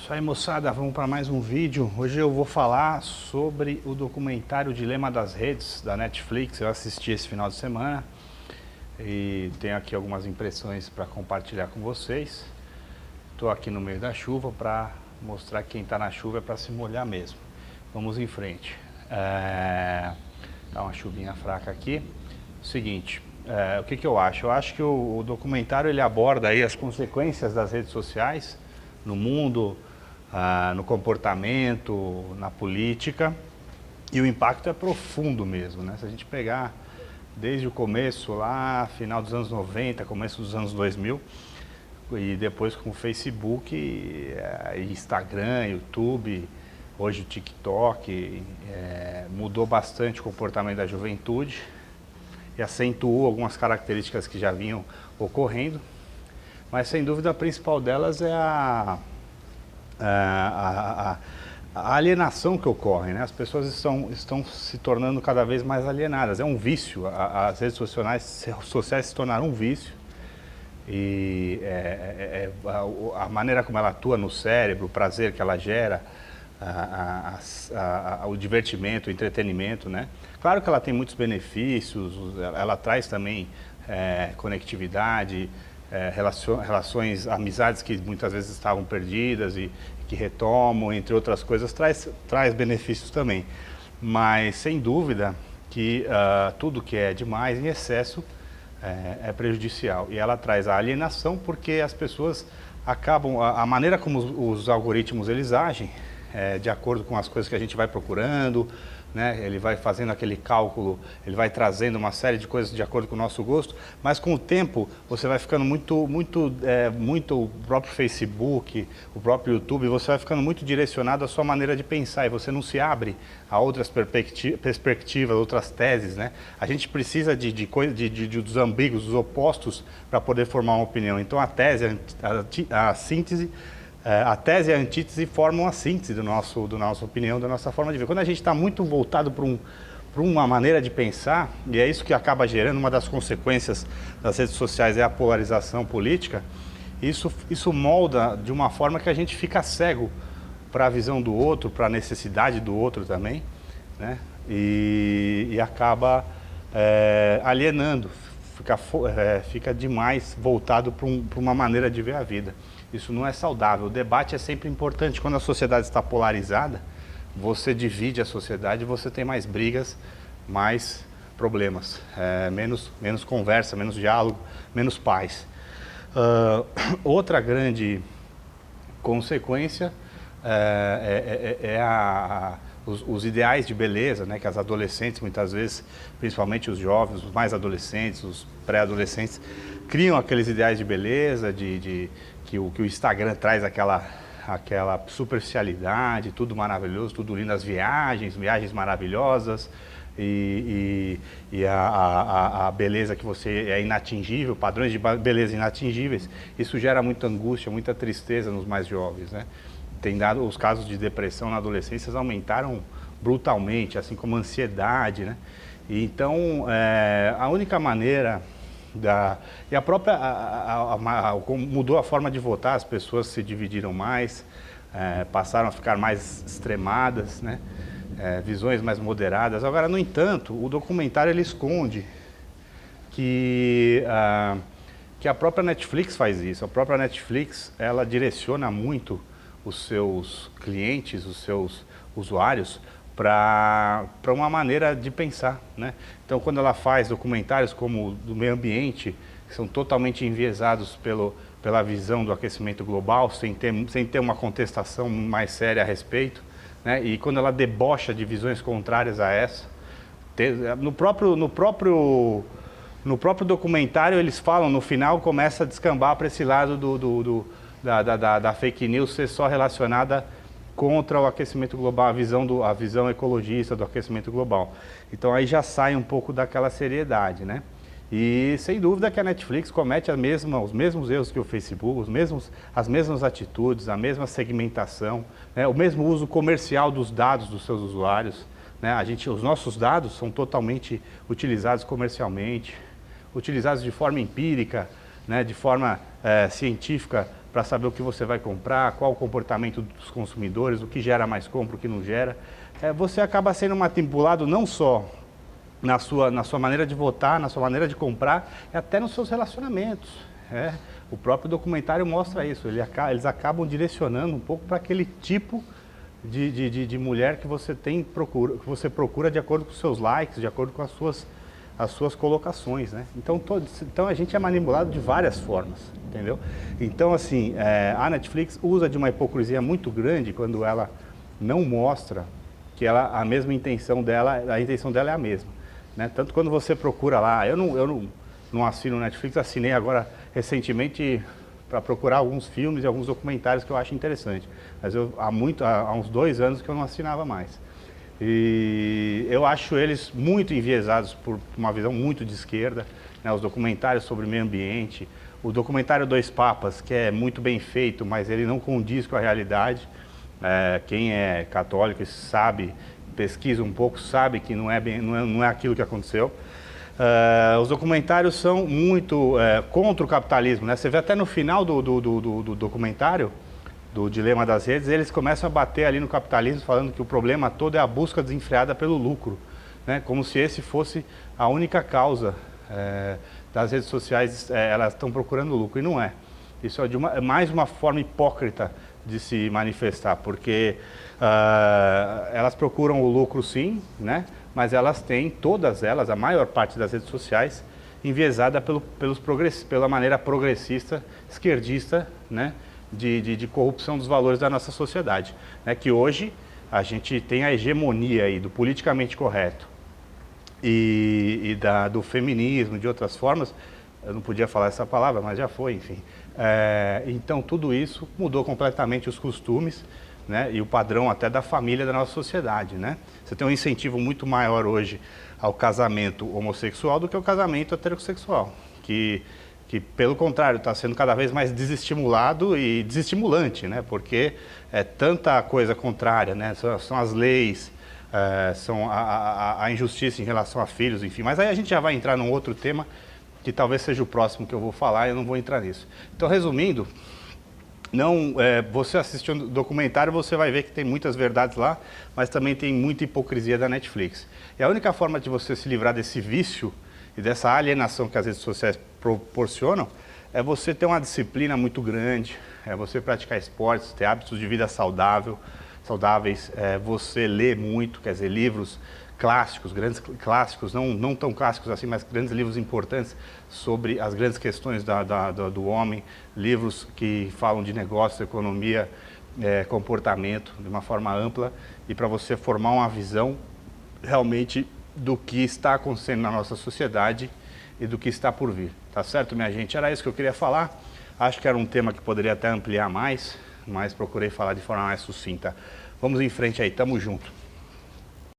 Isso aí, moçada, vamos para mais um vídeo. Hoje eu vou falar sobre o documentário Dilema das Redes, da Netflix. Eu assisti esse final de semana e tenho aqui algumas impressões para compartilhar com vocês. Estou aqui no meio da chuva para mostrar que quem está na chuva é para se molhar mesmo. Vamos em frente. Dá uma chuvinha fraca aqui. Seguinte, o que eu acho? Eu acho que o documentário ele aborda aí as consequências das redes sociais no mundo, no comportamento, na política, e o impacto é profundo mesmo, né? Se a gente pegar desde o começo lá, final dos anos 90, começo dos anos 2000, e depois com o Facebook, Instagram, YouTube, hoje o TikTok, mudou bastante o comportamento da juventude e acentuou algumas características que já vinham ocorrendo, mas sem dúvida a principal delas é a alienação que ocorre, né? As pessoas estão se tornando cada vez mais alienadas, é um vício, as redes sociais se tornaram um vício e a maneira como ela atua no cérebro, o prazer que ela gera, o divertimento, o entretenimento, né? Claro que ela tem muitos benefícios, ela traz também conectividade, relações, amizades que muitas vezes estavam perdidas e que retomam, entre outras coisas, traz benefícios também. Mas, sem dúvida, que tudo que é demais, em excesso, é prejudicial. E ela traz a alienação porque as pessoas acabam, a maneira como os algoritmos eles agem, de acordo com as coisas que a gente vai procurando, né? Ele vai fazendo aquele cálculo, ele vai trazendo uma série de coisas de acordo com o nosso gosto, mas com o tempo você vai ficando muito o próprio Facebook, o próprio YouTube, você vai ficando muito direcionado à sua maneira de pensar e você não se abre a outras perspectivas, outras teses, né? A gente precisa dos ambíguos, dos opostos para poder formar uma opinião. Então a tese, a síntese, a tese e a antítese formam a síntese da nossa opinião, da nossa forma de ver. Quando a gente está muito voltado para uma maneira de pensar, e é isso que acaba gerando, uma das consequências das redes sociais é a polarização política, isso molda de uma forma que a gente fica cego para a visão do outro, para a necessidade do outro também, né? E acaba alienando, fica demais voltado para uma maneira de ver a vida. Isso não é saudável. O debate é sempre importante. Quando a sociedade está polarizada, você divide a sociedade, você tem mais brigas, mais problemas, menos conversa, menos diálogo, menos paz. Outra grande consequência os ideais de beleza, né, que as adolescentes, muitas vezes, principalmente os jovens, os mais adolescentes, os pré-adolescentes, criam aqueles ideais de beleza, que o Instagram traz aquela superficialidade, tudo maravilhoso, tudo lindo, as viagens maravilhosas, e a beleza que você é inatingível, padrões de beleza inatingíveis. Isso gera muita angústia, muita tristeza nos mais jovens, né? Os casos de depressão na adolescência aumentaram brutalmente, assim como a ansiedade, né? E então, a única maneira e a própria mudou a forma de votar, as pessoas se dividiram mais, passaram a ficar mais extremadas, né? Visões mais moderadas. Agora, no entanto, o documentário ele esconde que a própria Netflix faz isso. A própria Netflix ela direciona muito os seus clientes, os seus usuários para uma maneira de pensar, né? Então, quando ela faz documentários como do meio ambiente, que são totalmente enviesados pela visão do aquecimento global, sem ter uma contestação mais séria a respeito, né? E quando ela debocha de visões contrárias a essa, no próprio documentário eles falam, no final começa a descambar para esse lado da fake news ser só relacionada contra o aquecimento global, a visão ecologista do aquecimento global. Então aí já sai um pouco daquela seriedade, né? E sem dúvida que a Netflix comete os mesmos erros que o Facebook, as mesmas atitudes, a mesma segmentação, né? O mesmo uso comercial dos dados dos seus usuários, né? Os nossos dados são totalmente utilizados comercialmente, utilizados de forma empírica, né? De forma científica para saber o que você vai comprar, qual o comportamento dos consumidores, o que gera mais compra, o que não gera. Você acaba sendo manipulado não só na sua maneira de votar, na sua maneira de comprar, até nos seus relacionamentos. O próprio documentário mostra isso, eles acabam direcionando um pouco para aquele tipo de mulher que você procura de acordo com os seus likes, de acordo com as suas colocações, né? Então a gente é manipulado de várias formas, entendeu? Então assim, a Netflix usa de uma hipocrisia muito grande quando ela não mostra que a mesma intenção dela, a intenção dela é a mesma, né? Tanto quando você procura lá, eu não assino Netflix, assinei agora recentemente para procurar alguns filmes e alguns documentários que eu acho interessante. Mas há uns 2 anos que eu não assinava mais. E eu acho eles muito enviesados por uma visão muito de esquerda, né? Os documentários sobre meio ambiente, o documentário Dois Papas, que é muito bem feito, mas ele não condiz com a realidade. Quem é católico sabe, pesquisa um pouco, sabe que não é aquilo que aconteceu. Os documentários são muito contra o capitalismo, né? Você vê até no final do documentário, do Dilema das Redes, eles começam a bater ali no capitalismo, falando que o problema todo é a busca desenfreada pelo lucro, né? Como se esse fosse a única causa das redes sociais, elas estão procurando lucro, e não é. Isso é mais uma forma hipócrita de se manifestar, porque elas procuram o lucro sim, né? Mas elas têm, todas elas, a maior parte das redes sociais, enviesada pela maneira progressista, esquerdista, né? De corrupção dos valores da nossa sociedade, né? Que hoje a gente tem a hegemonia aí do politicamente correto do feminismo, de outras formas. Eu não podia falar essa palavra, mas já foi, enfim. Então tudo isso mudou completamente os costumes, né? E o padrão até da família da nossa sociedade, né? Você tem um incentivo muito maior hoje ao casamento homossexual do que ao casamento heterossexual, que pelo contrário está sendo cada vez mais desestimulado e desestimulante, né? Porque é tanta coisa contrária, né? São as leis, são a injustiça em relação a filhos, enfim. Mas aí a gente já vai entrar num outro tema que talvez seja o próximo que eu vou falar e eu não vou entrar nisso. Então, resumindo, você assistindo o documentário, você vai ver que tem muitas verdades lá, mas também tem muita hipocrisia da Netflix. E a única forma de você se livrar desse vício e dessa alienação que as redes sociais proporcionam é você ter uma disciplina muito grande, é você praticar esportes, ter hábitos de vida saudáveis, você ler muito, quer dizer, livros clássicos, grandes clássicos, não tão clássicos assim, mas grandes livros importantes sobre as grandes questões do homem, livros que falam de negócio, economia, comportamento, de uma forma ampla, e para você formar uma visão realmente do que está acontecendo na nossa sociedade e do que está por vir. Tá certo, minha gente? Era isso que eu queria falar. Acho que era um tema que poderia até ampliar mais, mas procurei falar de forma mais sucinta. Vamos em frente aí, tamo junto.